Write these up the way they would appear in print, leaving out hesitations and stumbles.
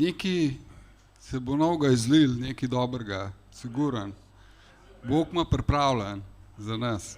nekaj se bo novega izlil, nekaj dobrega, siguran. Bog ima pripravljen za nas.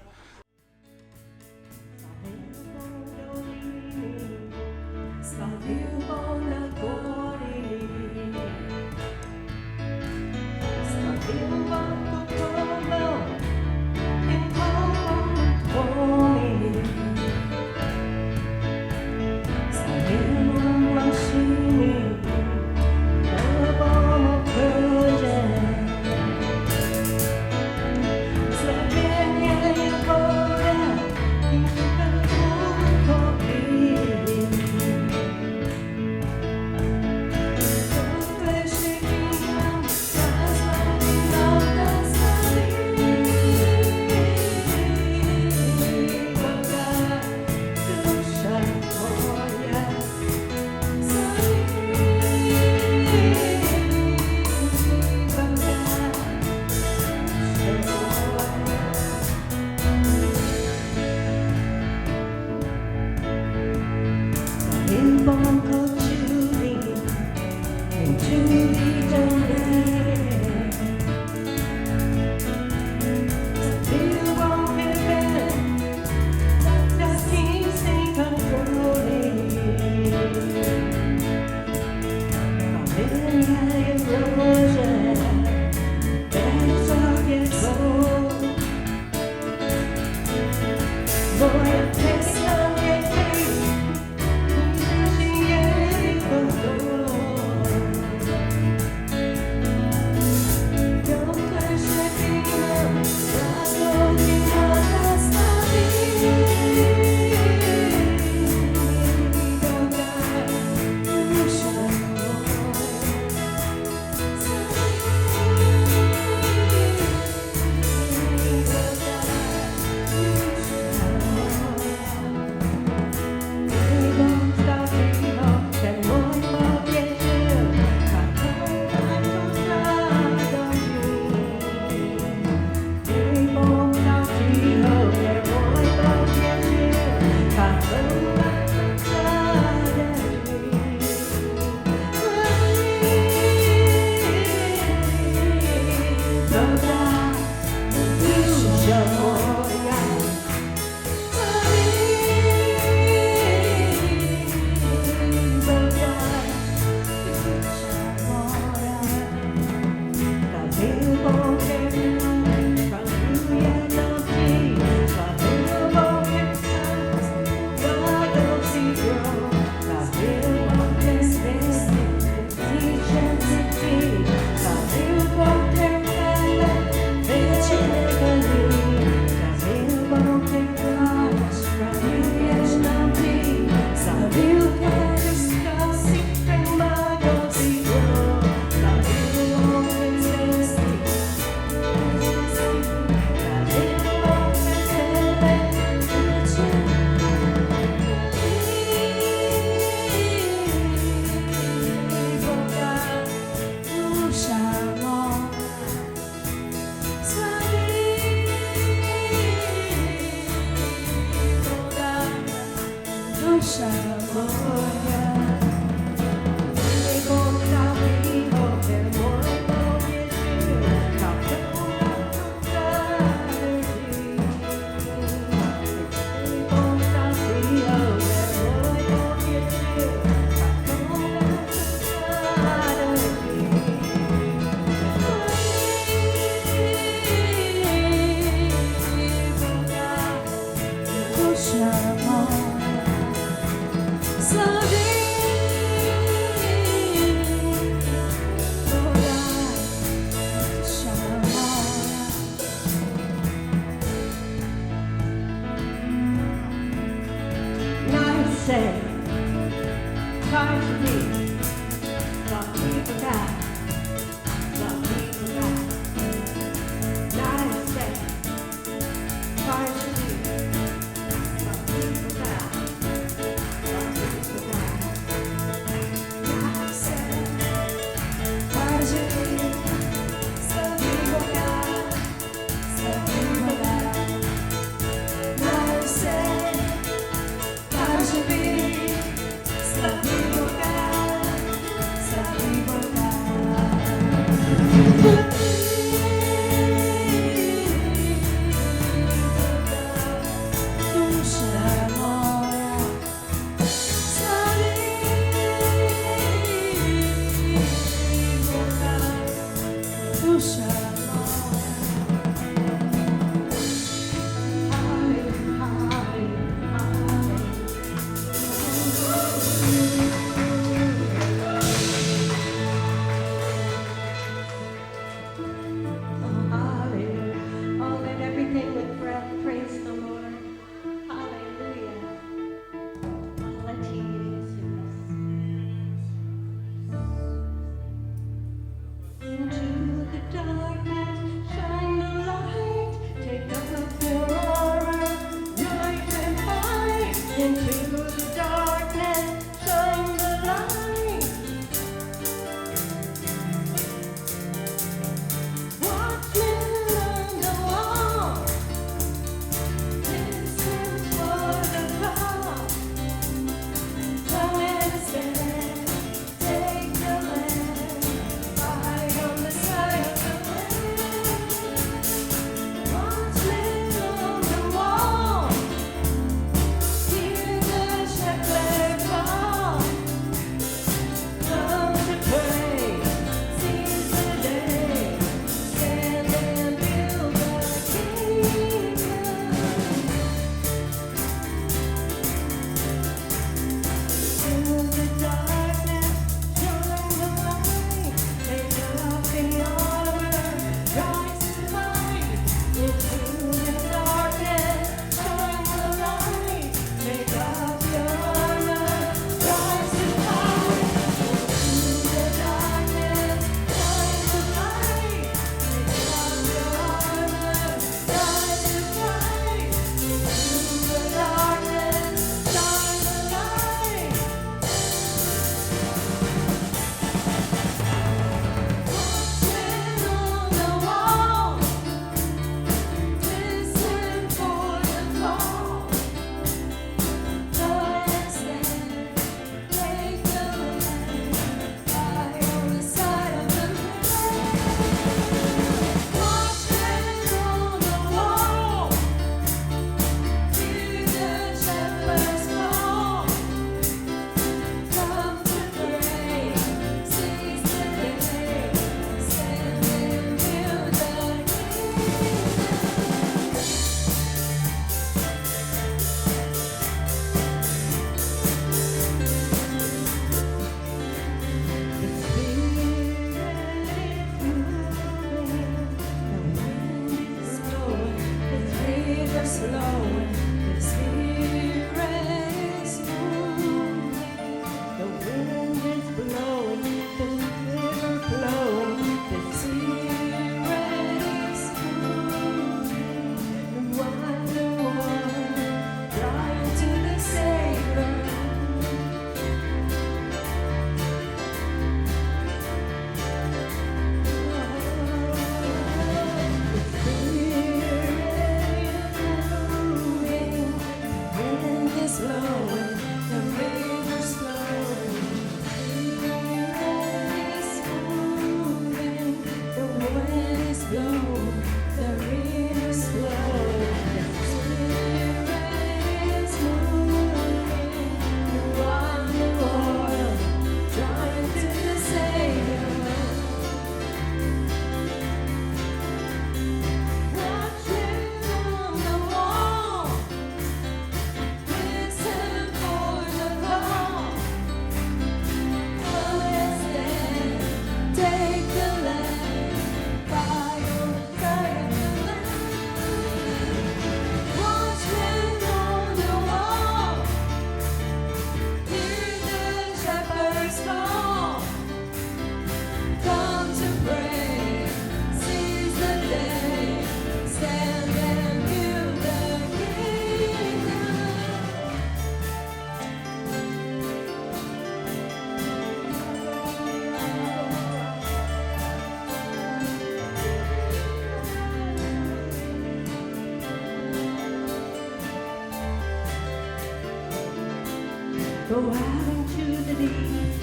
Go out into the deep.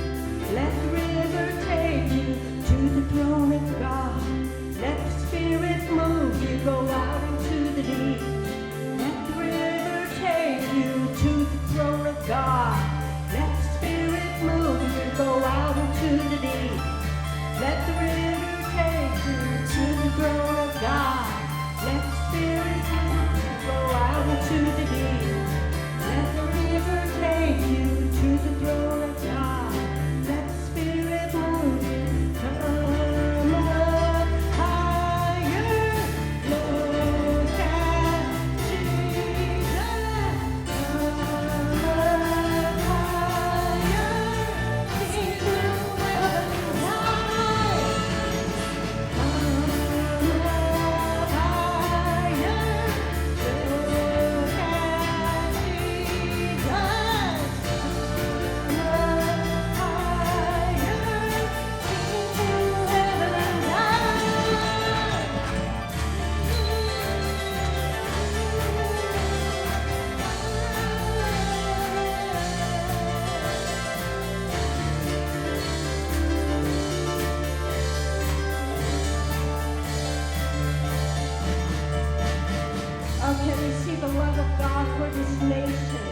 Let the river take you to the throne of God. Let the Spirit move you. Go out into the deep. Let the river take you to the throne of God. Let the Spirit move you. Go out into the deep. Let the river take you to the throne of God. Let the Spirit move you. Go out into the deep. Let the river take you to the throne of God. Let the Spirit move you. Come up higher. Look at Jesus. Come up higher. See through heaven's eyes. Come up higher. Look at Jesus. Oh, can we see the love of God for this nation?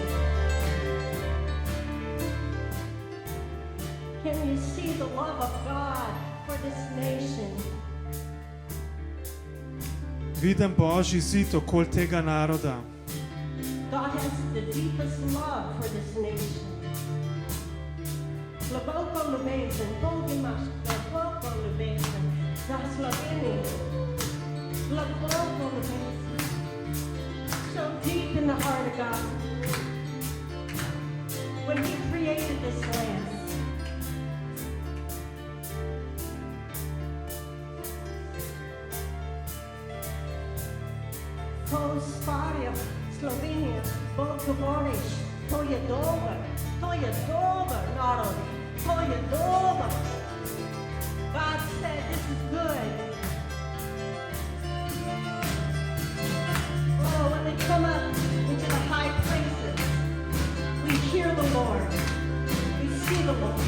Can you see the love of God for this nation? Vidim Božji zid okoli tega naroda. God has the deepest love for this nation. Globoko ljubezen, Bog imaš globoko ljubezen za Slovenijo. Globoko ljubezen. So deep in the heart of God. When He created this land, to stvarja Slovenijo, Bog govoriš, to je dober narod, to je dober. God said this is good. Oh, when we come up into the high places, we hear the Lord, we see the Lord.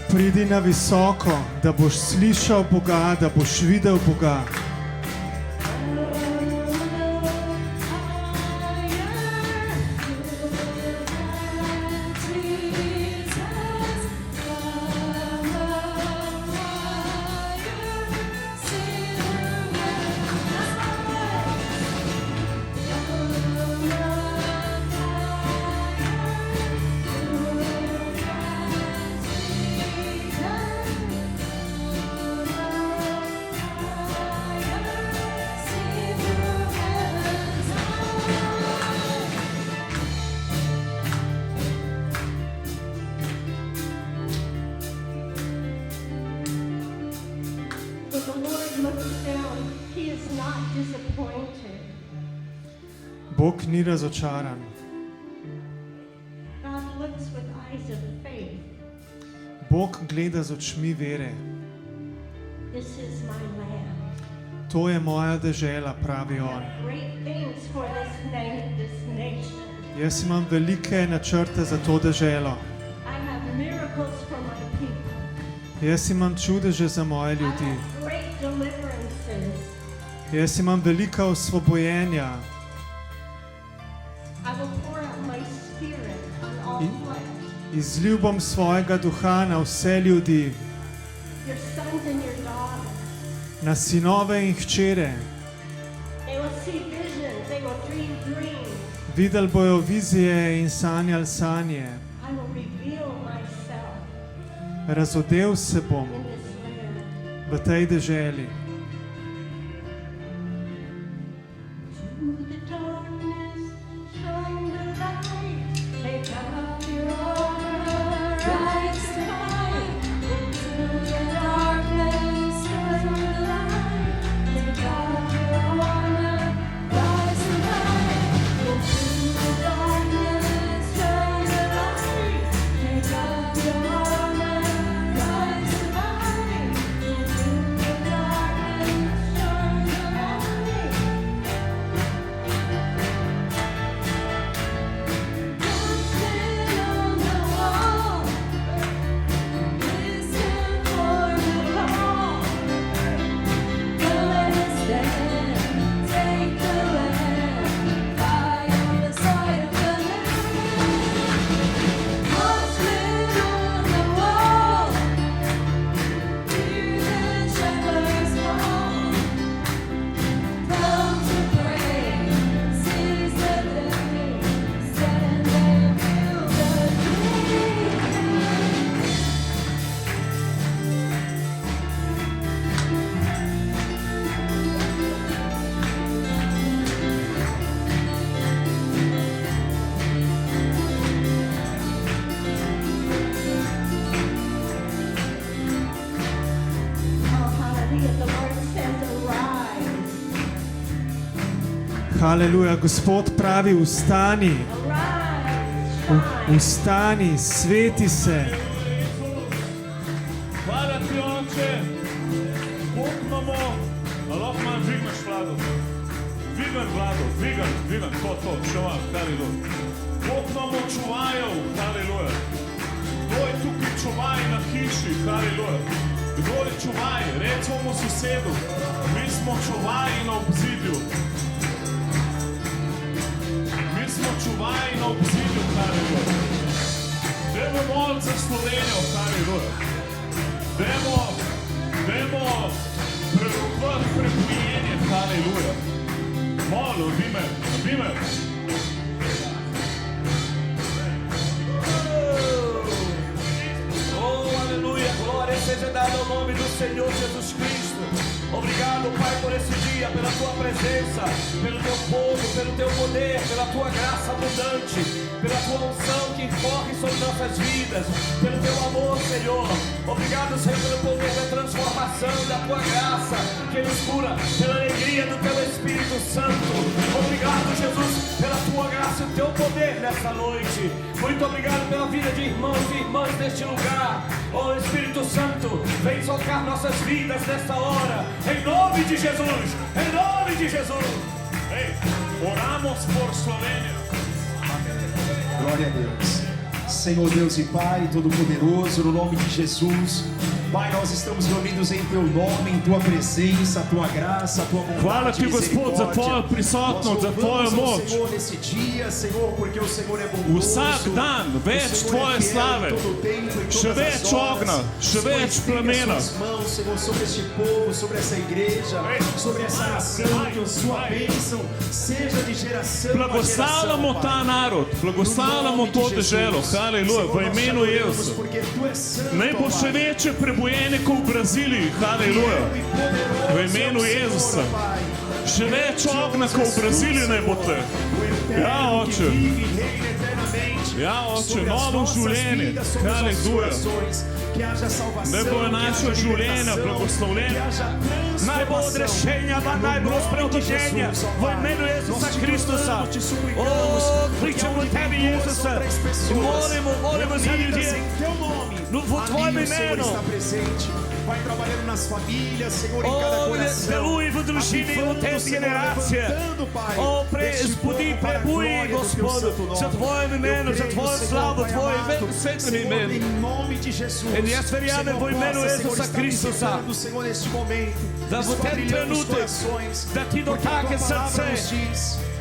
Pridi na visoko, da boš slišal Boga, da boš videl Boga. When the Lord looks down, He is not disappointed. Bog ni razočaran. God looks with eyes of faith. Bog gleda z očmi vere. This is my land. To je moja dežela, pravi I on. have great things for this nation. Jaz imam velike načrte za to deželo. I have miracles for my people. Jaz imam čudeže za moje I ljudi. have great deliverances. Jaz imam velika osvobojenja. I will pour out my spirit on all flesh. Izlil bom svojega duha na vse ljudi, Your sons and your daughters. na sinove in hčere. They will see visions. They will dream dreams. Videli bojo vizije in sanjali sanje. I will reveal myself Razodel se bom in this land. v tej deželi. Through the darkness, shine the light. Take up your armor, rise to fight. Through the darkness, shine the light. Take up your armor, rise to fight. Through the darkness, shine the light. Take up your armor, rise to fight. Through the darkness. Haleluja, Gospod pravi, vstani, vstani, sveti se. Hvala ti, Oče. Bog imamo, a lahko malo dvigneš vlado. Dvigam vlado, dvigam, to, še malo, haleluja. Bog imamo čuvajev, haleluja. Kdo je tukaj čuvaj na hiši, haleluja. Kdo je čuvaj, recimo sosedu, mi smo čuvaji na obzidju. Mi smo čuvaji na obzidju, haleluja. Dajmo moliti za Slovenijo, haleluja. Dajmo prerokovati prepojenje, haleluja. Molo, vime. Oh, aleluia, glória seja dada ao nome do Senhor Jesus Cristo. Obrigado, Pai, por esse dia, pela Tua presença, pelo Teu povo, pelo Teu poder, pela Tua graça abundante, pela Tua unção que corre sobre nossas vidas, pelo Teu amor, Senhor. Obrigado, Senhor, pelo poder da transformação, da Tua graça que nos cura, pela alegria do Teu Espírito Santo. Obrigado, Jesus, pela Tua graça e o Teu poder nessa noite. Muito obrigado pela vida de irmãos e irmãs neste lugar. Oh, Espírito Santo, vem tocar nossas vidas nesta hora. Em nome de Jesus, em nome de Jesus. Ei, oramos por Eslovênia. Glória a Deus. Senhor Deus e Pai Todo-Poderoso, no nome de Jesus, Pai, nós estamos reunidos em Teu nome, em Tua presença, a Tua graça, a Tua Hvala bondade ti, e Gospod, za Tvojo misericórdia. prisotnost, za Tvojo Nós louvamos ao moč. Senhor nesse dia, Senhor, porque o Senhor é bondoso. Vsak dan O več Senhor Tvoje é fiel slave, em todo o tempo, em še todas več as horas. ognja, še Senhor, več estenda plamena. suas mãos, Senhor, sobre este povo, sobre essa igreja, sobre essa nação, que a sua bênção seja de geração a Blagoslavljamo geração, ta Pai. narod, blagoslavljamo to deželo, haleluja, v imenu Jezusa. Naj bo še večje prebojenje kot v Braziliji, haleluja, v imenu Jezusa. Še več ognja kot v Braziliji naj bo tle. Ja, Oče. Ja, Oče, novo življenje, haleluja. Naj bo naše življenje blagoslovljeno. Naj bo odrešenja, naj bo spreotoženja v imenu Jezusa Kristusa. O, kličemo Tebi, Jezusa, i molimo za ljudje v Tvojem imenu. Vai trabalhando nas famílias, Senhor, em cada O, coração. deluj v družini, v tej generacije. O, spudi, prebuj, Gospodu, za Tvojem imenu, za Tvojo slavu, Tvoje svetlem imenu. Em nome de Jesus. E jaz verjamem v imenu Jezusa Kristusa, Senhor, neste momento, da v tem trenutek, da Ti dotakne srce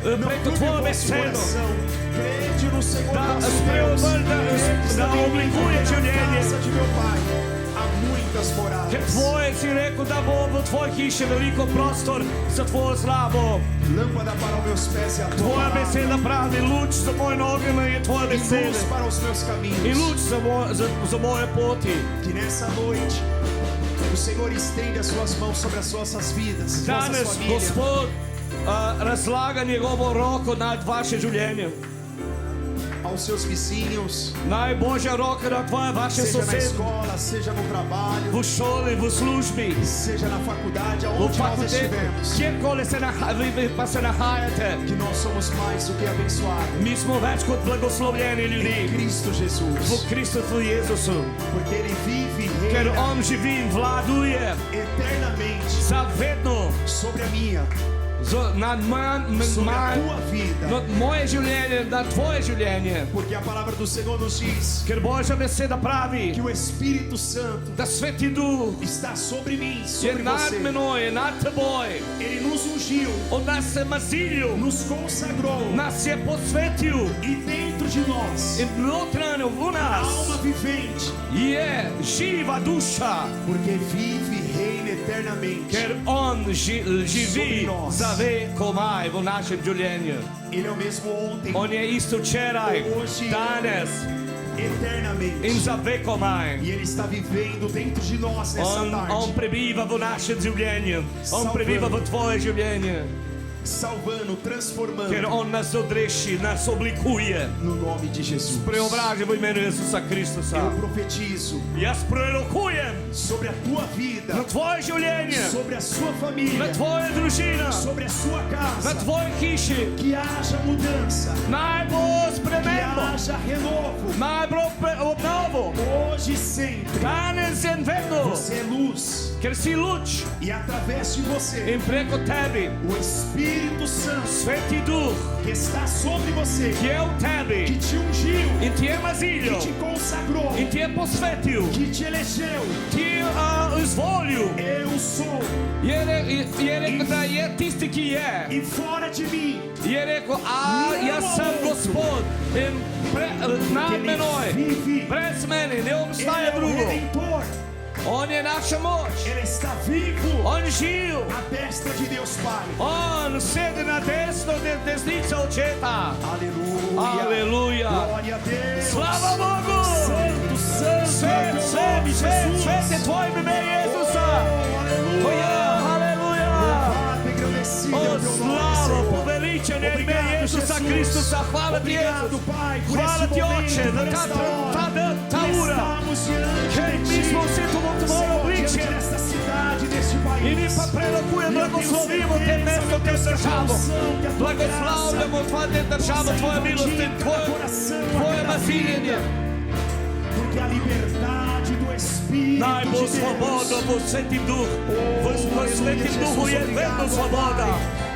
preko Tvoje besedo, da oblikuje življenje. Ker Tvoje si rekel, da bo v Tvoji hiši veliko prostor za Tvojo slavo. Lâmpada para os meus pés e a tua Tvoja palavra. beseda pravi, luč za moje noge je Tvoja E luz beseda. para os meus caminhos. In luč za moje poti. Que nessa noite o Senhor estende as suas mãos sobre as nossas vidas, nossas Danes, famílias. Gospod, razlaga njegovo roko nad vaše življenje. Aos seus vizinhos, Naj Božja roka nad vaše seja na sosede, escola, seja no trabalho, v šoli, v službi, seja na faculdade, v aonde nós fakultetu, estivermos, kjerkoli vi pa se nahajate. que nós somos mais do que abençoados Mi smo več kot blagoslovljeni em ljudi Cristo Jesus, v Kristusu Jezusu, porque Ele vive e ker reina On živi in vladuje eternamente zavedno sobre a minha, nad sobre a tua vida, moje življenje, nad tvoje življenje. porque a palavra do Senhor nos diz Ker Božja beseda pravi, que o Espírito Santo da Sveti Duh está sobre mim, je sobre nad você. menoj, je nad teboj. Ele nos ungiu, On nas se mazilil, nos consagrou nas je posvetil e dentro de nós in notranjo v alma nas vivente, je živa duša, porque vive e reina eternamente. ker On živi Sobre nós. za vekomaj v našem življenju. Ele é o mesmo ontem, On je isto včeraj, Hoje. danes eternamente. in za vekomaj. E Ele está vivendo dentro de nós nessa On tarde. prebiva v našem življenju. On Salvando. prebiva v tvoje življenje. salvando, transformando. Ker On nas odreši, nas oblikuje. No nome de Jesus. Preobraža v imenu Isusa Kristusa. Eu profetizo Jaz prorokujem sobre a tua vida, na tvoje življenje, sobre a sua na família, tvojo družino, sobre a sua na casa. tvoji hiši. Que haja mudança, Naj bo que spremembo, haja renovo. naj bo obnovo. Hoje e sempre. Danes in vedno, Você é luz ker si luč e através de você in preko tebi o Espírito Santo Sveti Duh, que está sobre você, ki je v que tebi te ungiu, in ti je que maziljo te consagrou, in ti je posvetil, que te elegeu. ti je izvolil. Eu sou Je rekel, da je tisti, ki je. e fora de mim Je rekel, jaz sem Gospod in nad menoj, brez mene ne Ele obstaja é o drugo. Redentor. On je naša moč, Ele está vivo on živ, à destra de Deus Pai. on sedi na desno desnice očeta. Aleluia. Aleluja. Glória a Deus. Slava Bogu! Santo, santo Svet, é o teu svet, nome, svet, Jesus. svet je tvoj ime Jezusa. Aleluia. Aleluja. Louvado e agradecido é O o teu nome, slavo, Senhor. poveličenje ime Obrigado, Jezusa Jesus. Kristusa. Hvala ti, Obrigado, Jezus. Pai, por Hvala esse ti, momento, Oče, por da esta hora. ta ura. Estamos diante Ker de mi ti, smo vsi tu v tvojem Senhor, diante obličju. desta cidade, deste In mi país. pa prerokujemo, blagoslovimo te mesto, te državo. Blagoslavljamo tvoje državo, tvoje milost in tvoje maziljenje. Porque a liberdade do Espírito Naj bo de Deus. svoboda v Svetim Duh. V Svetim Duhu je vedno svoboda.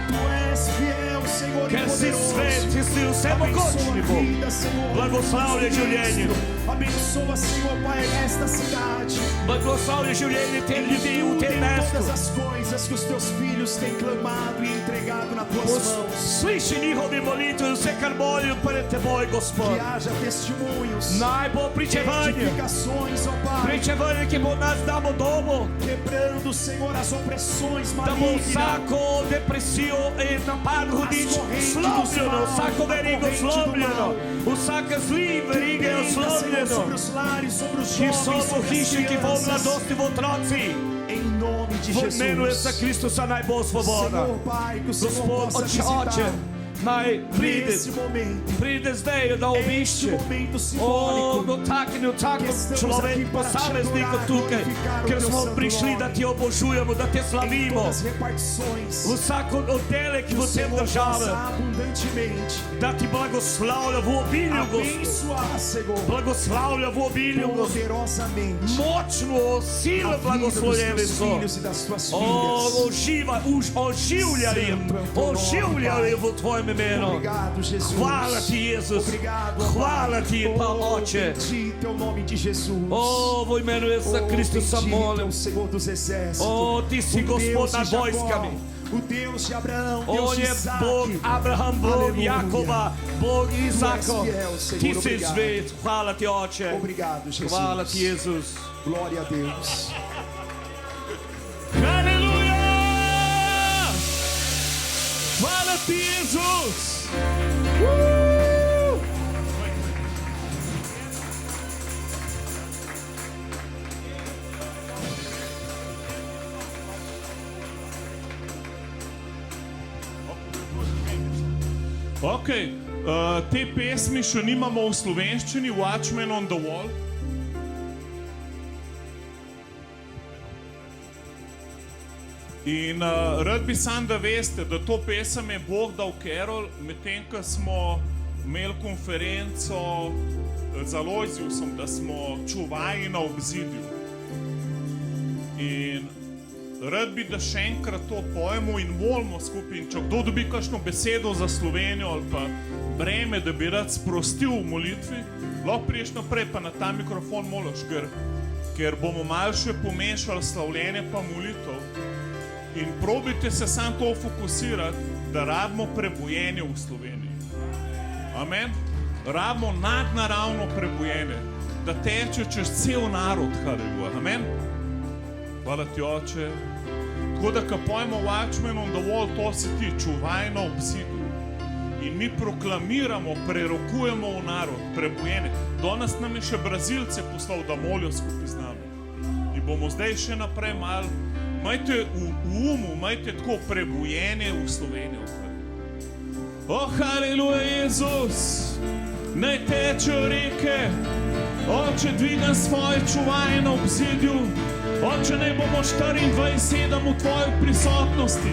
Tu és fiel, Senhor, e Ker si poderoso. svet, ti si Abençoa vsemogočni a Bog. vida, Senhor. Blagoslavlja življenje. Abençoa, Senhor, Pai, esta cidade. Blagoslavlja življenje te ljudi v tem Tem mestu. todas as coisas que os teus filhos têm clamado e entregado nas tuas mãos. Sliši njihovi molitve, vse kar molijo pred teboj, Que Gospod. haja testemunhos, Naj bo pričevanje. edificações, ó Pai, Pričevanje, ki bo nas damo domu. quebrando, Senhor, as opressões Da bo malignas. vsako depresijo in napad hudič slomljeno, vsako verigo slomljeno, vsaka zli verige je Senhor, slomljeno, sobre os lares, sobre os ki so jovens, v sobre as hiši, ki bo v crianças. mladosti, v otroci. Em nome de V imenu Jezusa Jesus. Kristusa naj bo svoboda. Senhor, Pai, que o Senhor Gospod, possa Oče, visitar naj nesse momento, pride zdaj, da este obišče. momento O, simbólico. dotakni vsako človek, posameznika tukaj, ker smo prišli, da ti obožujemo, da te Em slavimo. todas as repartições, Vsako oddelek que v o tem Senhor države, possa abundantemente da ti blagoslavlja v obilju, Gospod. abençoar, Senhor, Blagoslavlja v obilju, Gospod. poderosamente Močno, sile a vida dos blagoslovljeni teus so. filhos e das tuas O, filhas. oživljali v tvojem imenu. Obrigado, Jesus. Hvala ti, Jezus. Obrigado, Hvala Pai. ti, pa Oh, Oče. bendito é o nome de Jesus. O, v imenu Jezusa Kristusa bendito é molim. o Senhor dos exércitos. O, ti si O Deus Gospod de nad Jacó, vojskami. o Deus de Abraão, Deus On de je Isaac. Bog Abraham, Bog Aleluia. Jakova, Bog Izako. fiel, Senhor, Ti si obrigado. svet. Hvala ti, Oče. Obrigado, Jesus. Hvala ti, Jezus. Glória a Deus. Aleluja! Hvala ti, Jezus. Ok, te pesmi še nimamo v slovenščini, Watchmen on the Wall. In rad bi sam, da veste, da to pesem je Bog dal Carol, medtem ko smo imeli konferenco z Alojziusom, da smo čuvaji na obzidju. In rad bi, da še enkrat to pojemo in molimo skupaj. In če kdo dobi kakšno besedo za Slovenijo ali pa breme, da bi rad sprostil v molitvi, lahko priješ naprej, pa na ta mikrofon moliš, ker bomo malo še pomešali slavljenje pa molitev. In probajte se sam to fokusirati, da rabimo prebojenje v Sloveniji. Amen. Rabimo nadnaravno prebojenje, da teče čez cel narod, haleluja. Amen. Hvala ti, Oče. Tako da, ko pojmo Watchmen on the Wall, to si ti, čuvaj na obzidju. In mi proklamiramo, prerokujemo v narod, prebojenje. Danes nam je še Brazilce poslal, da molijo skupaj z nami. In bomo zdaj še naprej malo Majte v umu, majte tako prebujenje v Slovenijo. Haleluja, Jezus, naj tečejo reke. Oče, dvigam svoje čuvaje na obzidju. Oče, naj bomo 24/7 v tvoji prisotnosti.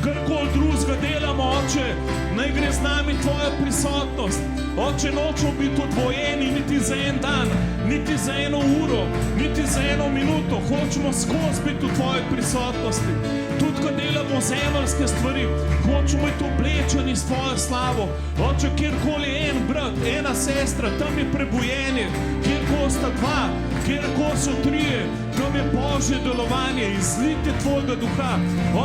Karkoli drugega delamo, Oče, naj gre z nami tvoja prisotnost. Oče, nočemo biti odvojeni niti za en dan, niti za eno uro, niti za eno minuto. Hočemo skozi biti v tvoji prisotnosti. Tudi, ko delamo zemeljske stvari, hočemo biti oblečeni s tvojo slavo. Oče, kjerkoli je en brat, ena sestra, tam je prebujenje. Kjerkoli sta dva, kjerkoli so trije, tam je Božje delovanje, izlite tvojega duha.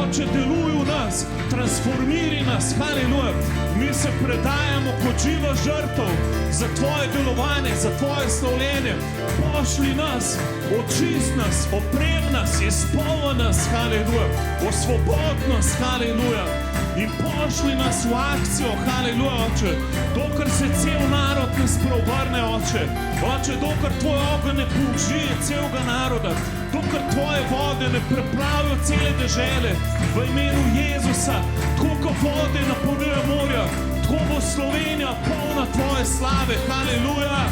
Oče, deluj v nas, transformiri nas, haleluja. Mi se predajamo kot živa žrtev za tvoje delovanje, za tvoje slavljenje. Pošli nas, očist nas, oprem nas, izpolni nas, haleluja. Osvobodi nas, haleluja. In pošli nas v akcijo, haleluja, Oče. Dokler se cel narod ne spreobrne, Oče. Oče, dokler tvoj ogenj ne použije celega naroda, dokler tvoje vode ne prepravijo cele dežele, v imenu Jezusa, tako kot vode napolnijo morja, tako bo Slovenija polna tvoje slave, haleluja.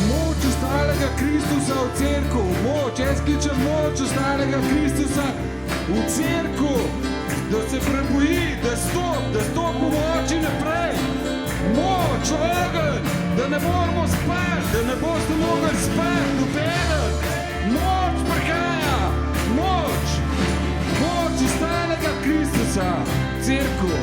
Moč ostalega Kristusa v cerku, moč, jaz kličem moč ostalega Kristusa v cerku, da se preboji, da stopi v moči naprej. Moč, ogenj, da ne moramo spati, da ne boste mogli spati, nobeden. Moč prihaja, moč ostalega Kristusa v cerku.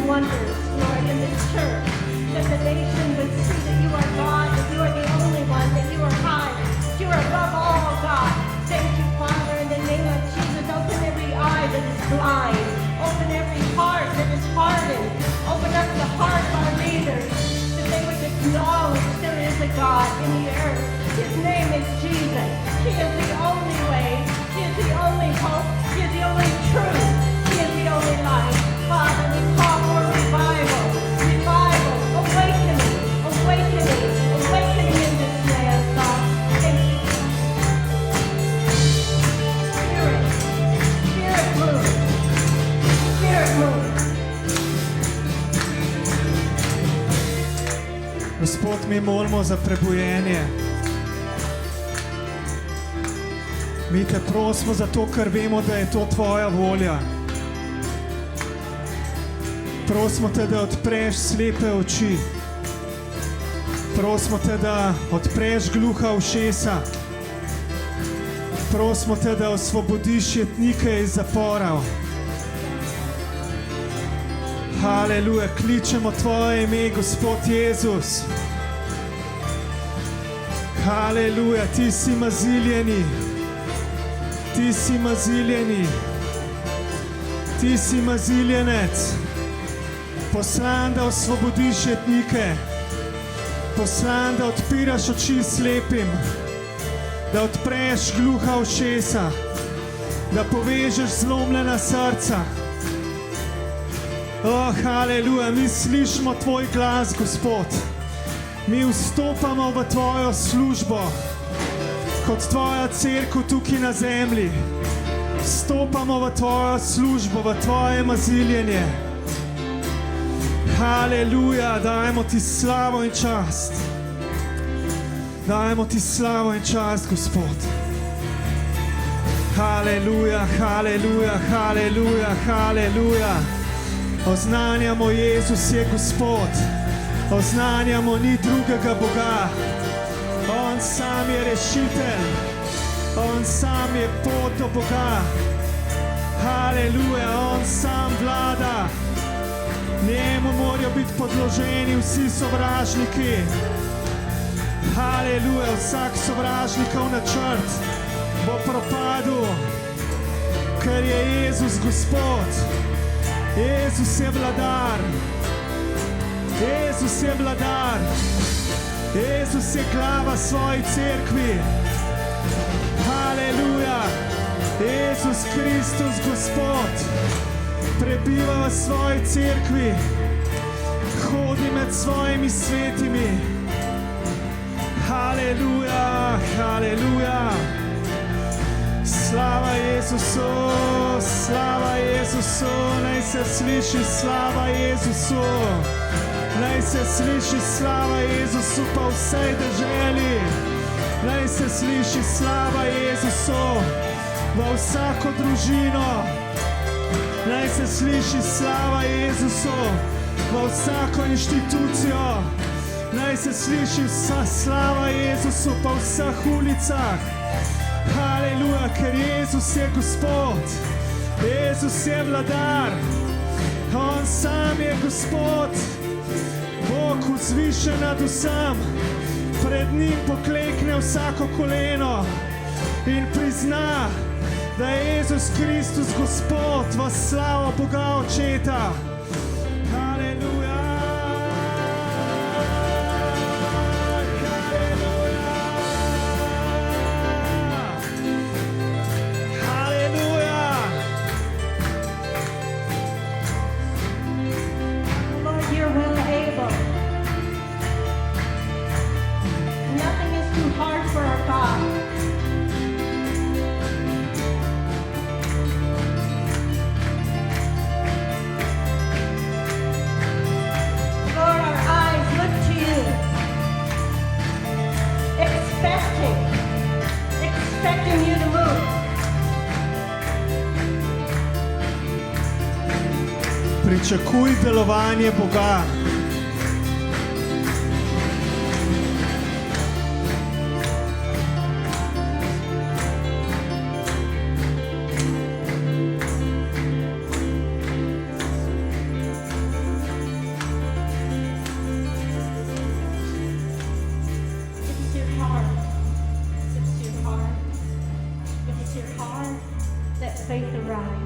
Wonders, Lord, in this church, that the nation would see that you are God, that you are the only one, that you are high, that you are above all, God. Thank you, Father, in the name of Jesus. Open every eye that is blind, open every heart that is hardened, open up the heart of our leaders, that they would acknowledge there is a God in the earth. His name is Jesus. He is the only way, He is the only hope, He is the only truth, He is the only life. Father, we call for revival, awakening in this land, God. Thank you. Spirit move. Gospod, mi molimo za prebujenje. Mi te prosimo zato, ker vemo, da je to tvoja volja. Prosimo te, da odpreš slepe oči. Prosimo te, da odpreš gluha ušesa. Prosimo te, da osvobodiš jetnike iz zaporov. Haleluja, kličemo tvoje ime, Gospod Jezus. Haleluja, ti si maziljeni. Ti si maziljeni. Ti si maziljenec. Poslan, da osvobodiš jetnike, poslan, da odpiraš oči slepim, da odpreš gluha ušesa, da povežeš zlomljena srca. Haleluja, mi slišimo tvoj glas, Gospod. Mi vstopamo v tvojo službo, kot tvoja cerkev tukaj na zemlji. Vstopamo v tvojo službo, v tvoje maziljenje. Haleluja, dajmo ti slavo in čast. Dajmo ti slavo in čast, Gospod. Haleluja, haleluja, haleluja, haleluja. Oznanjamo, Jezus je Gospod. Oznanjamo, ni drugega Boga. On sam je rešitelj. On sam je pot do Boga. Haleluja, on sam vlada. Njemu morajo biti podloženi vsi sovražniki. Haleluja, vsak sovražnikov načrt bo propadel, ker je Jezus Gospod. Jezus je vladar. Jezus je vladar. Jezus je glava svoji cerkvi. Haleluja. Jezus Kristus Gospod prebiva v svoji cerkvi. Hodi med svojimi svetimi. Haleluja, haleluja. Slava Jezusu, slava Jezusu, naj se sliši slava Jezusu. Naj se sliši slava Jezusu po vsej deželi. Naj se sliši slava Jezusu v vsako družino. Naj se sliši slava Jezusu v vsako inštitucijo. Naj se sliši vsa slava Jezusu po vseh ulicah. Haleluja, ker Jezus je Gospod. Jezus je vladar. On sam je Gospod. Bog vzvišen nad vsem. Pred njim poklekne vsako koleno in prizna, da je Jezus Kristus Gospod v slavo Boga Očeta. Haleluja. Lord, you're well able. Nothing is too hard for our God. Lord, our eyes look to you, expecting you to move. Pričakuj delovanje Boga. It is your heart. It is your heart. It is your heart that faith arrives.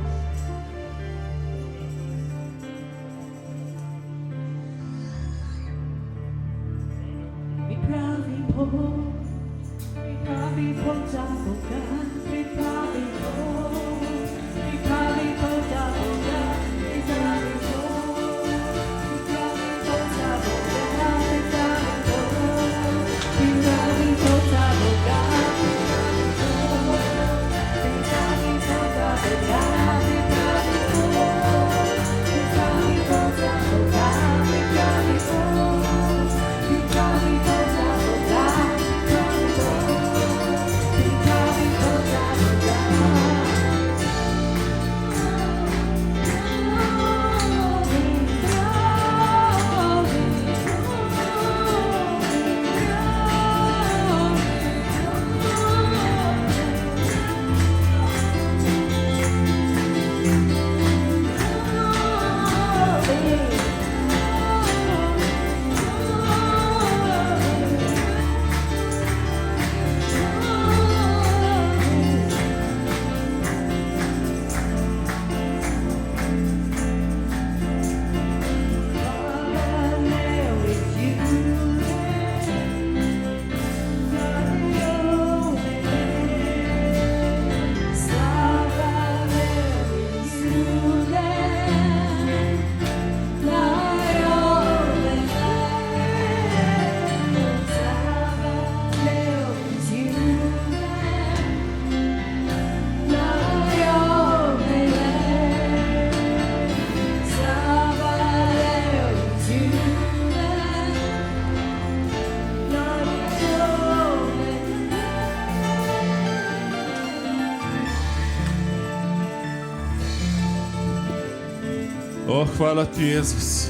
O, hvala ti, Jezus.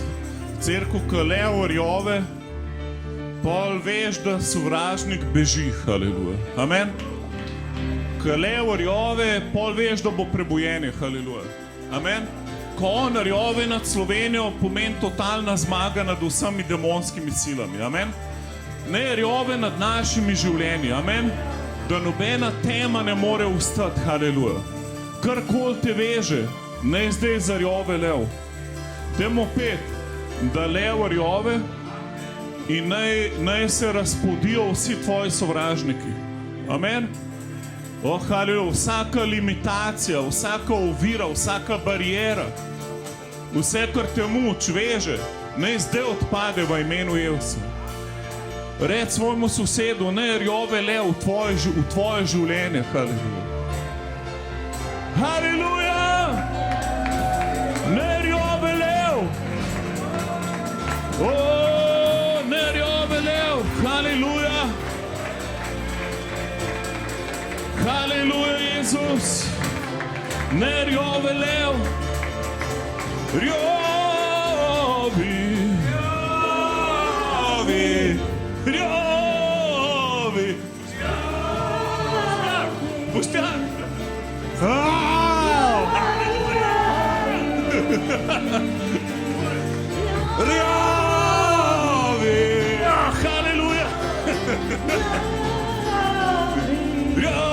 Cerkev, ko le orjove, pol veš, da sovražnik beži. Haleluja. Amen. Ko le orjove, pol veš, da bo prebojenje. Haleluja. Amen. Ko on rjove nad Slovenijo, pomeni totalna zmaga nad vsemi demonskimi silami. Amen. ne rjove nad našimi življenji, amen. Da nobena tema ne more ustati, haleluja. Karkoli te veže, ne zdaj zarjove lev. Dajmo pet, da lev rjove in naj se razpodijo vsi tvoji sovražniki. Amen. O, haleluja, vsaka limitacija, vsaka ovira, vsaka barijera, vse, kar te muč veže, naj zdaj odpade v imenu Jezusa. Reci svojemu sosedu, naj rjove lev v tvoje življenje. Haleluja. Haleluja! Naj rjove lev! O, naj rjove lev! Haleluja! Haleluja, Jezus! Naj rjove lev! Rjovi! Rjovi! Boštjan! Rjovi! Haleluja! Rjovi!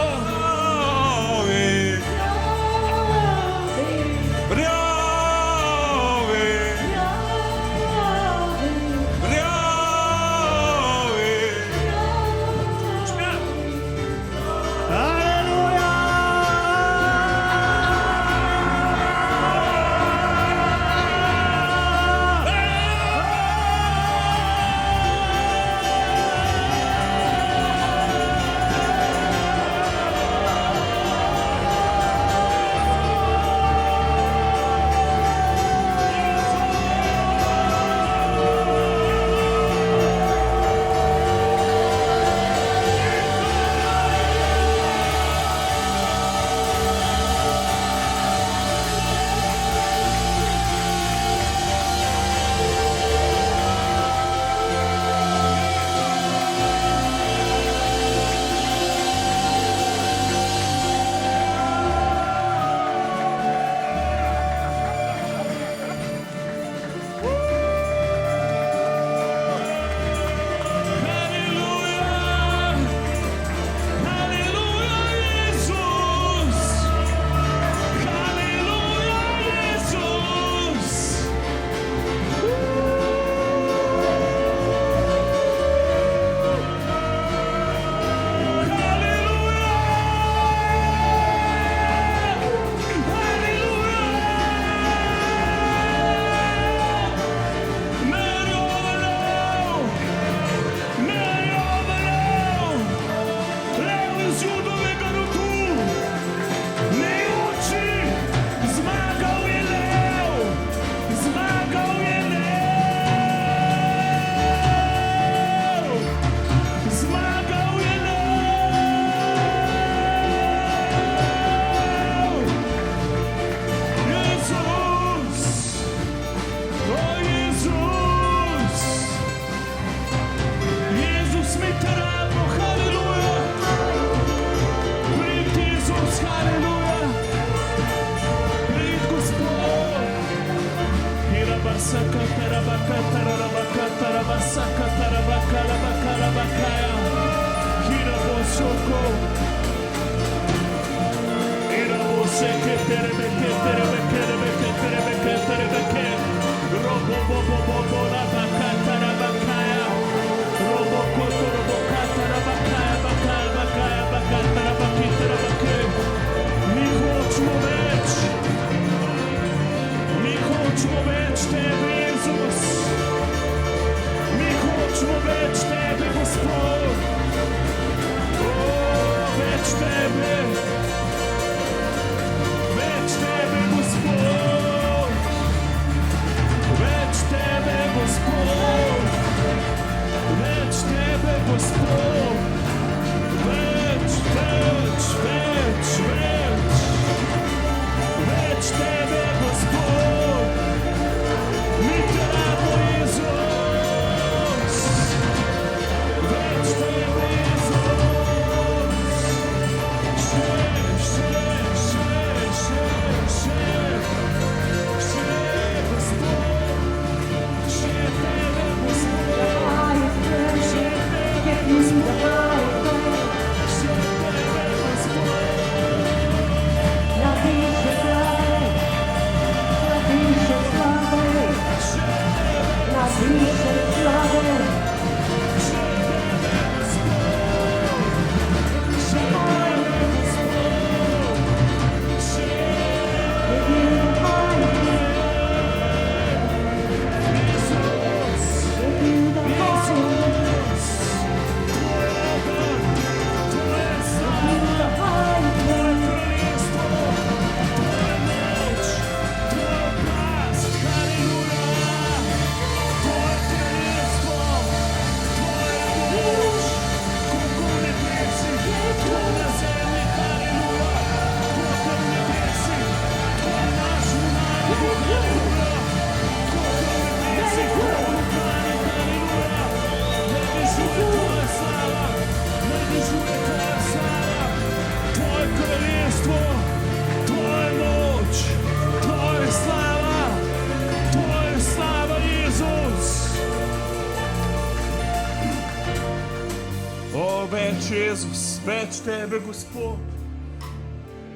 več, Jezus, več tebe, Gospod.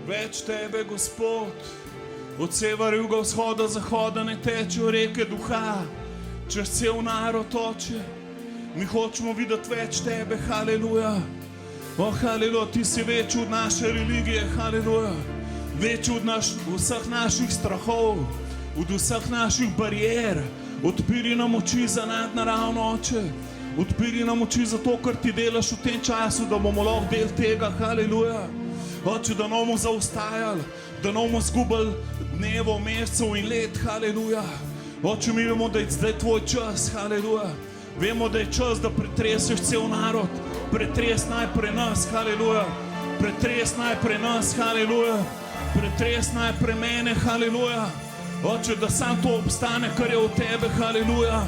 Več tebe, Gospod. Od severa, juga, vzhoda, zahoda ne tečejo reke duha, čez cel narod, Oče. Mi hočemo videti več tebe, haleluja. O, haleluja, ti si večji od naše religije, haleluja. Večji od vseh naših strahov, od vseh naših barijer. Odpiri nam oči za nadnaravno, Oče. Odpiri nam oči za to, kar ti delaš v tem času, da bomo lahko del tega, haleluja. Oče, da ne bomo zaostajali, da ne bomo zgubili dnevov, mesecev in let, haleluja. Oče, mi vemo, da je zdaj tvoj čas, haleluja. Vemo, da je čas, da pretreseš cel narod. Pretres najprej nas, haleluja. Pretres najprej nas, haleluja. Pretres najprej mene, haleluja. Oče, da sam to obstane, kar je od tebe, haleluja.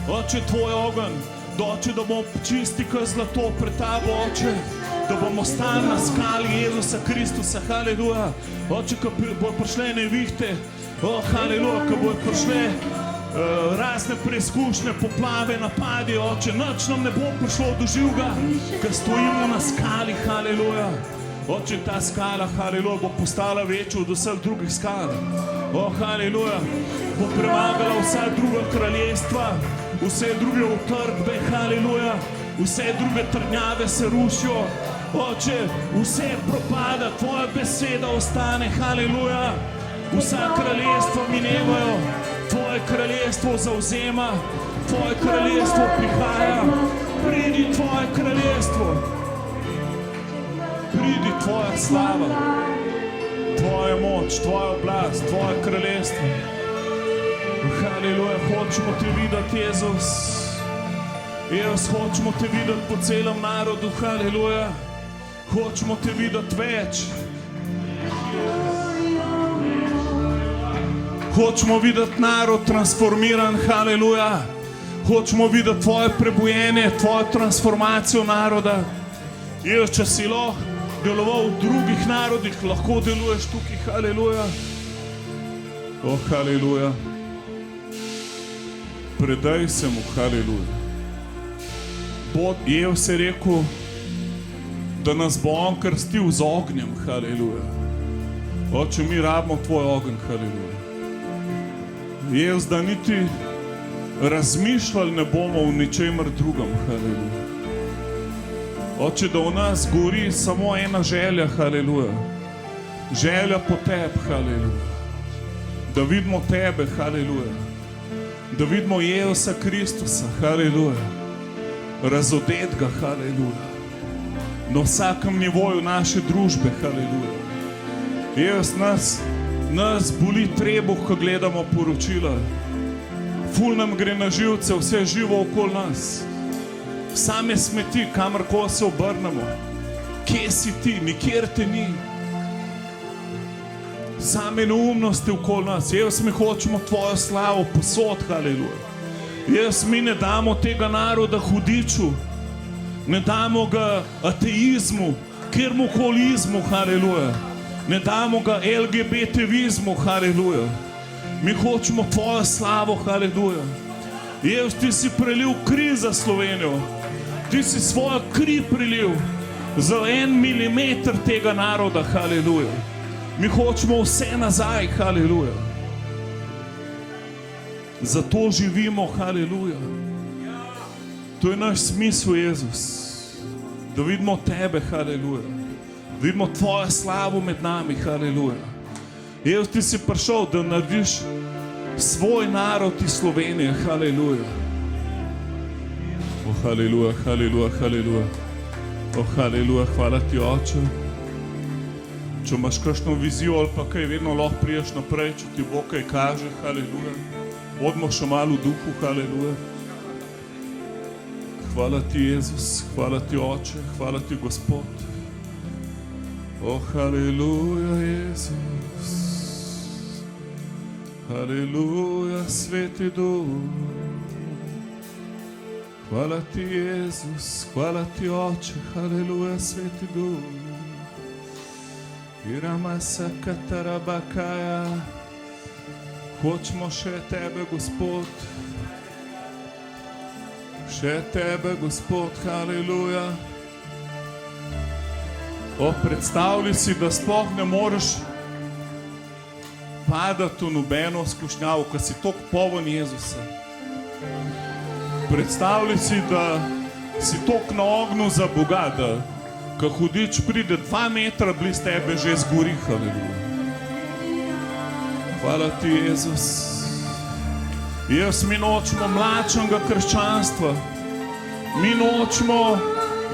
Oče, tvoj ogenj, Oče, da bomo čisti kot zlato pred tabo, Oče. Da bomo stali na skali Jezusa Kristusa, haleluja. Oče, ko bo prišle nevihte, haleluja, ko bo prišle razne preizkušnje, poplave, napadi, Oče, nič nam ne bo prišlo do živega, ker stojimo na skali, haleluja. Oče, ta skala, haleluja, bo postala večja od vseh drugih skal. Haleluja, bo premagala vsa druga kraljestva, vse druge utrdbe, haleluja, vse druge trdnjave se rušijo. Oče, vse propada, tvoja beseda ostane, haleluja. Vsa kraljestva minevajo, tvoje kraljestvo zauzema, tvoje kraljestvo prihaja. Pridi tvoje kraljestvo, pridi tvoja slava, tvoja moč, tvoja oblast, tvoje kraljestvo. Haleluja, hočemo te videti, Jezus. Jezus, hočemo te videti po celem narodu, haleluja. Hočemo te videti več. Hočemo videti narod transformiran, haleluja. Hočemo videti tvoje prebujenje, tvojo transformacijo naroda. Jezus, če si lahko deloval v drugih narodih, lahko deluješ tukaj, haleluja. Haleluja. Predaj se mu, haleluja. Jezus je rekel, da nas bo on krstil z ognjem, haleluja. Oče, mi rabimo tvoj ogenj, haleluja. Jezus, da niti razmišljali ne bomo v ničemer drugem, haleluja. Oče, da v nas gori samo ena želja, haleluja. Želja po tebi, haleluja. Da vidimo tebe, haleluja. Da vidimo Jezusa Kristusa, haleluja. Razodetega, haleluja. Na vsakem nivoju naše družbe, haleluja. Jezus, nas boli trebuh, ko gledamo poročila. Ful nam gre na živce, vse živo okoli nas. Same smeti, kamorkoli se obrnemo. Kje si ti? Nikjer te ni. Same neumnosti okoli nas. Jezus, mi hočemo tvojo slavo posod, haleluja. Jezus, mi ne damo tega naroda hudiču. Ne damo ga ateizmu, kjermokolizmu, haleluja. Ne damo ga LGBT-vizmu, haleluja. Mi hočemo tvojo slavo, haleluja. Jezus, ti si prelil kri za Slovenijo. Ti si svojo kri prelil za 1 milimeter tega naroda, haleluja. Mi hočemo vse nazaj, haleluja. Zato živimo, haleluja. To je naš smisel, Jezus. Da vidimo tebe, haleluja. Da vidimo tvojo slavo med nami, haleluja. Jezus, ti si prišel, da narediš svoj narod iz Slovenije, haleluja. Haleluja, haleluja, haleluja. Haleluja, hvala ti, Oče. Če imaš kakšno vizijo ali pa kaj, vedno lahko priješ naprej, če ti Bog kaj kaže, haleluja. Bodimo še malo v duhu, haleluja. Hvala ti, Jezus, hvala ti, Oče, hvala ti, Gospod. Haleluja, Jezus. Haleluja, Sveti Duh. Hvala ti, Jezus, hvala ti, Oče, haleluja, Sveti Duh. Iramasa katarabakaja. Hočemo še tebe, Gospod. Še tebe, Gospod, haleluja. Predstavljaj si, da sploh ne moreš padati v nobeno skušnjavo, ker si toliko poln Jezusa. Predstavljaj si, da si toliko na ognju za Boga, da ko hudič pride 2 metra bliz tebe, že zgori. Haleluja. Hvala ti, Jezus. Jaz mi nočemo mlačnega krščanstva. Mi nočemo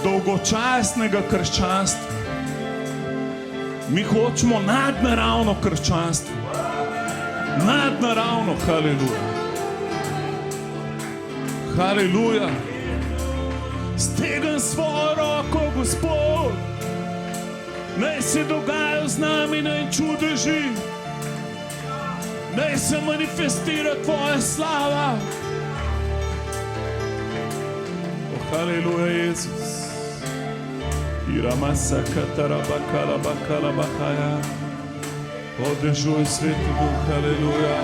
dolgočasnega krščanstva. Mi hočemo nadnaravno krščanstvo. Nadnaravno, haleluja. Haleluja. Stegni svojo roko, Gospod. Naj se dogajajo z nami naj čudeži. Naj se manifestira tvoja slava. Haleluja, Jezus. Iramasa katarabakala bakala bahaja. Odežuj, Sveti Duh, haleluja.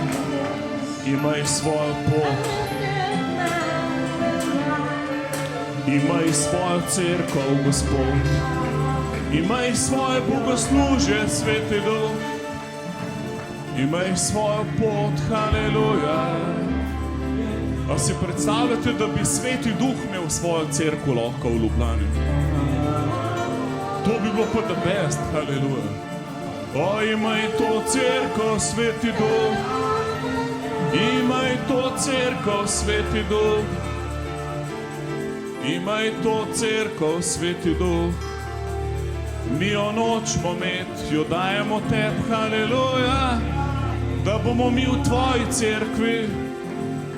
Imaj svojo pot. Imaj svojo cerkev, Gospod. Imaj svoje bogoslužje, Sveti Duh. Imaj svojo pot, haleluja. A si predstavljate, da bi Sveti Duh imel svojo cerkev lahko v Ljubljani? To bi bilo pa the best, haleluja. Imaj to cerkev, Sveti Duh. Imaj to cerkev, Sveti Duh. Imaj to cerkev, Sveti Duh. Mi jo nočemo imeti, jo dajemo tebi, haleluja. Da bomo mi v tvoji cerkvi.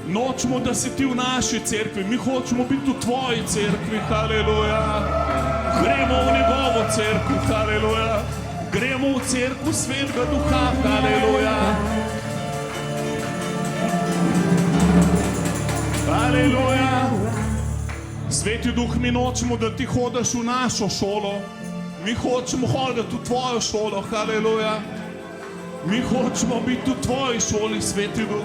Nočemo, da si ti v naši cerkvi, mi hočemo biti v tvoji cerkvi, haleluja. Gremo v njegovo cerkvo, haleluja. Gremo v cerkvu Svetega Duha, haleluja. Haleluja. Sveti Duh, mi nočemo, da ti hodiš v našo šolo. Mi hočemo hoditi v tvojo šolo, haleluja. Mi hočemo biti v tvoji šoli, Sveti Duh.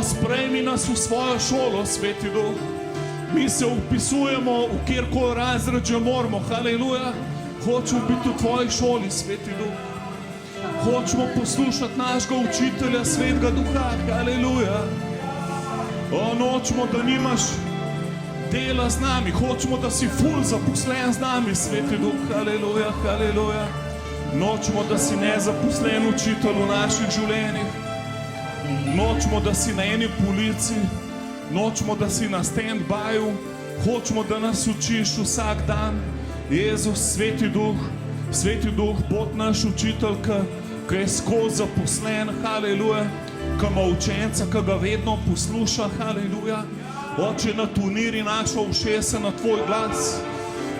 Sprejmi nas v svojo šolo, Sveti Duh. Mi se vpisujemo v kjerkoli razred že moramo, haleluja. Hočemo biti v tvoji šoli, Sveti Duh. Hočemo poslušati našega učitelja, Svetega Duha, haleluja. Nočemo, da nimaš dela z nami, hočemo, da si ful zaposlen z nami, Sveti Duh, haleluja, haleluja. Nočemo, da si nezaposlen učitelj v naših življenjih. Nočemo, da si na eni polici, nočemo, da si na stand-byju, hočemo, da nas učiš vsak dan. Jezus, Sveti Duh, bod naš učitelj, ki je skozi zaposlen, haleluja, ki ima učenca, ki ga vedno posluša, haleluja. Oče, natuniri naša ušesa na tvoj glas.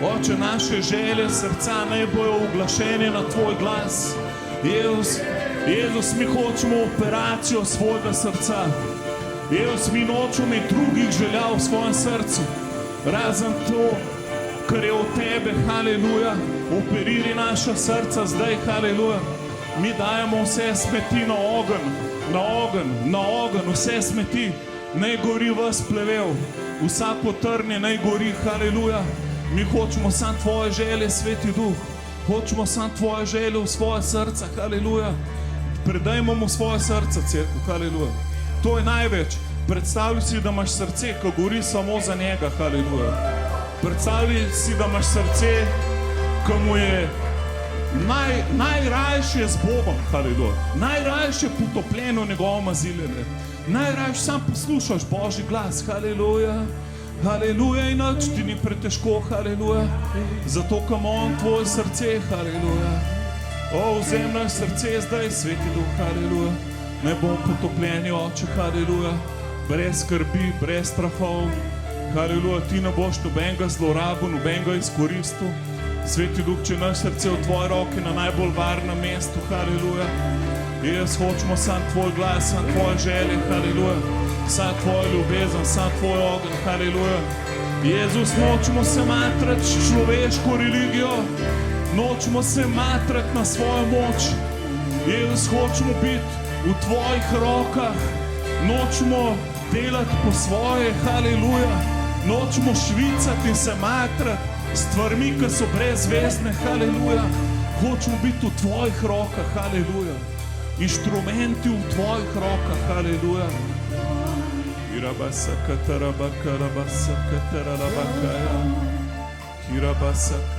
Oče, naše želje srca naj bojo uglašene na tvoj glas. Jezus, mi hočemo operacijo svojega srca. Jezus, mi nočemo imeti drugih želja v svojem srcu. Razen to, kar je od tebe, haleluja. Operiri naša srca zdaj, haleluja. Mi dajemo vse smeti na ogenj, vse smeti. Naj gori vas plevel, vsako trnje naj gori, haleluja. Mi hočemo samo tvoje želje, Sveti Duh. Hočemo samo tvoje želje v svoje srca, haleluja. Predajmo mu svoje srce, cerkev, haleluja. To je največ. Predstavljaj si, da imaš srce, ki gori samo za njega, haleluja. Predstavljaj si, da imaš srce, ki mu je najrajše z Bogom, haleluja. Najrajše potopljeno v njegovo mazilje. Najrajše sam poslušaš Božji glas, haleluja. Haleluja, in nič ti ni pretežko, haleluja. Zato, ko ima on tvoje srce, haleluja. Vzem naš srce zdaj, Sveti Duh, haleluja. Naj bom potopljeni, Oče, haleluja. Brez skrbi, brez strahov, haleluja. Ti ne boš nobenega zlorabil, nobenega izkoristil. Sveti Duh, če naš srce v tvoje roke na najbolj varnem mestu, haleluja. Jaz hočemo sam tvoj glas, sam tvoje želje, haleluja. Sam tvoja ljubezen, sam tvoj ogenj, haleluja. Jezus, nočemo se matrati s človeško religijo, nočemo se matrati na svojo moč. Jezus, hočemo biti v tvojih rokah, nočemo delati po svoje, haleluja. Nočemo švicati in se matrati s stvarmi, ki so brezvezne, haleluja. Hočemo biti v tvojih rokah, haleluja. Inštrumenti v tvojih rokah, haleluja. Kirabasaka, tarabaka, rabasaka, tarabakaja. Kirabasaka.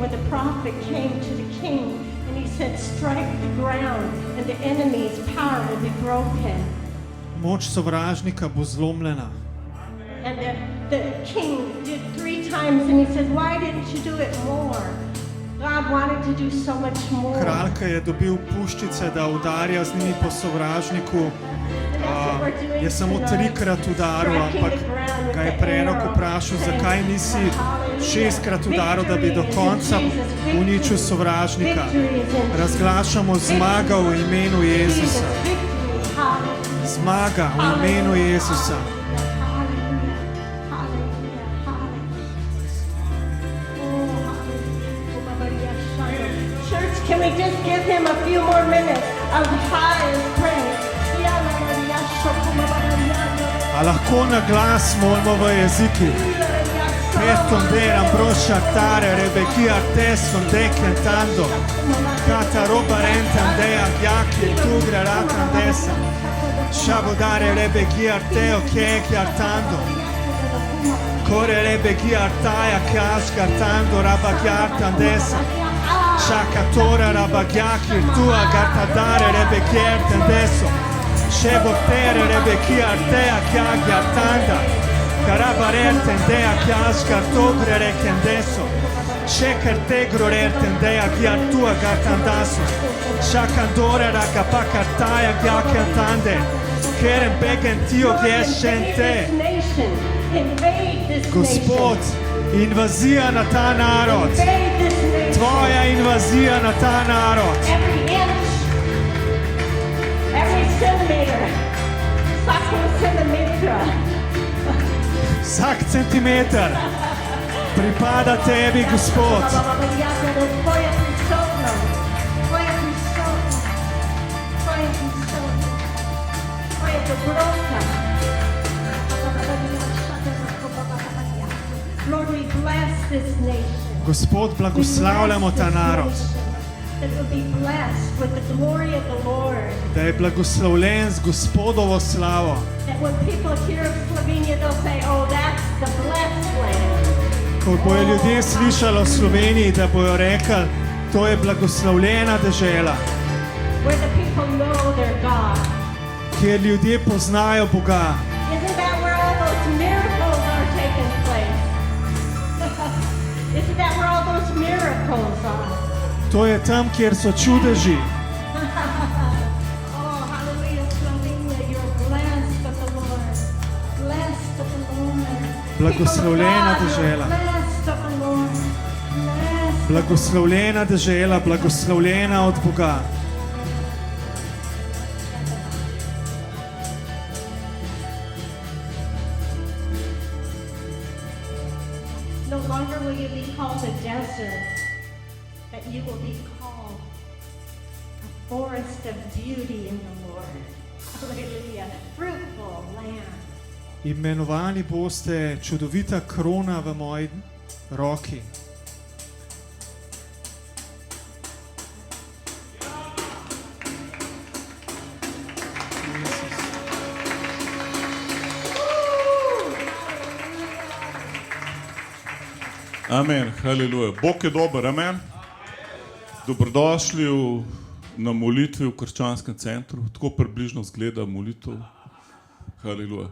When the prophet came to the king and he said, strike the ground and the enemy's power will be broken. Moč sovražnika bo zlomljena. And the king did 3 times and he said, why didn't you do it more? God wanted to do so much more. Kralj je dobil puščice, da udarja z njimi po sovražniku. Je samo 3-krat udaril, ampak ga je prerok vprašal, zakaj nisi 6-krat udaril, da bi do konca uničil sovražnika. Razglašamo zmaga v imenu Jezusa. Zmaga v imenu Jezusa. Church, can we just give him a few more minutes of high praise? A lahko na glas molimo v jeziki. Peton deram broscia tare rebeki arteson de cantando. Cata roba rentandea chiacchi tugre ratandesa. Sciavodare rebeki arteo chiecchi artando. Corre rebeki artaia cash cantando rabachiartandesa. Sciacatora rabachiacchi tua gartadare rebeki artandeso. Šebotere rebeki artea chiaghi artanda. Carabarertendea chiascartogre rekendeso. Shekertegro ertendea chiartua gartandaso. Shakandore ragapakartaja chiacantande. Kerem begentio chiescente. Gospod, invazija na ta narod. Tvoja invazija na ta narod. Vsak centimeter pripada tebi, Gospod. this nation. Gospod, blagoslavljamo ta narod, That will be blessed with the glory of the Lord. da je blagoslovljen z Gospodovo slavo. That when people hear of Slovenia, they'll say, oh, that's the blessed land. Ko bojo ljudje slišali o Sloveniji, da bojo rekli, to je blagoslovljena dežela, Where the people know their God. kjer ljudje poznajo Boga. Isn't that where all those miracles are taking place? Isn't that where all those miracles are? To je tam, kjer so čudeži. Oh, hallelujah, Slovenia, you're blessed of the Lord. Blessed of the Lord. Blagoslovljena People of God, dežela. you're blessed of the Lord. Blessed. Blagoslovljena dežela, blagoslovljena od Boga. No longer will you be called a desert, but you will be called a forest of beauty in the Lord. Hallelujah. Fruitful land. Imenovani boste čudovita krona v moji roki. Amen, haleluja. Bog je dober, amen. Dobrodošli na molitvi v Krščanskem centru. Tako približno zgleda molitev. Haleluja.